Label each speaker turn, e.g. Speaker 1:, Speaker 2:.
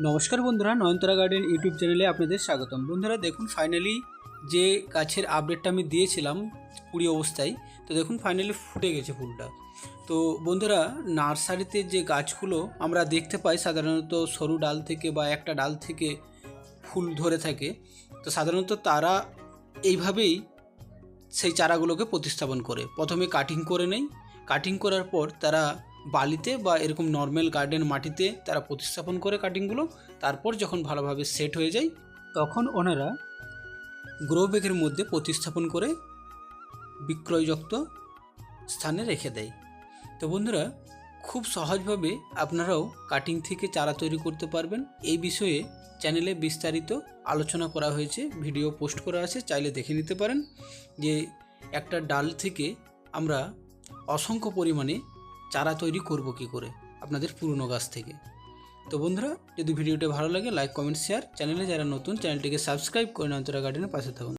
Speaker 1: নমস্কার বন্ধুরা, নয়নতারা garden YouTube চ্যানেলে আপনাদের স্বাগতম। বন্ধুরা দেখুন, ফাইনালি যে গাছের আপডেটটা আমি দিয়েছিলাম কুড়ি অবস্থায়, তো দেখুন ফাইনালি ফুটে গেছে ফুলটা। তো বন্ধুরা, নার্সারিতে যে গাছগুলো আমরা দেখতে পাই সাধারণত সরু ডাল থেকে বা একটা ডাল থেকে ফুল ধরে থাকে, তো সাধারণত তারা এইভাবেই সেই চারাগুলোকে প্রতিস্থাপন করে প্রথমে কাটিং করে নেয়। কাটিং করার পর তারা বালিতে বা এরকম নর্মাল গার্ডেন মাটিতে তারা প্রতিস্থাপন করে কাটিংগুলো। তারপর যখন ভালোভাবে সেট হয়ে যায় তখন ওনারা গ্রো ব্যাগের মধ্যে প্রতিস্থাপন করে বিক্রয়যুক্ত স্থানে রেখে দেয়। তো বন্ধুরা, খুব সহজভাবে আপনারাও কাটিং থেকে চারা তৈরি করতে পারবেন। এই বিষয়ে চ্যানেলে বিস্তারিত আলোচনা করা হয়েছে, ভিডিও পোস্ট করা আছে, চাইলে দেখে নিতে পারেন যে একটা ডাল থেকে আমরা অসংখ্য পরিমাণে চারা তৈরি করব কি করে আপনাদের পুরনো গাছ থেকে। তো বন্ধুরা, যদি ভিডিওটা ভালো লাগে লাইক কমেন্ট শেয়ার, চ্যানেলে যারা নতুন চ্যানেলটিকে সাবস্ক্রাইব করে নয়নতারা গার্ডেনের পাশে থাকুন।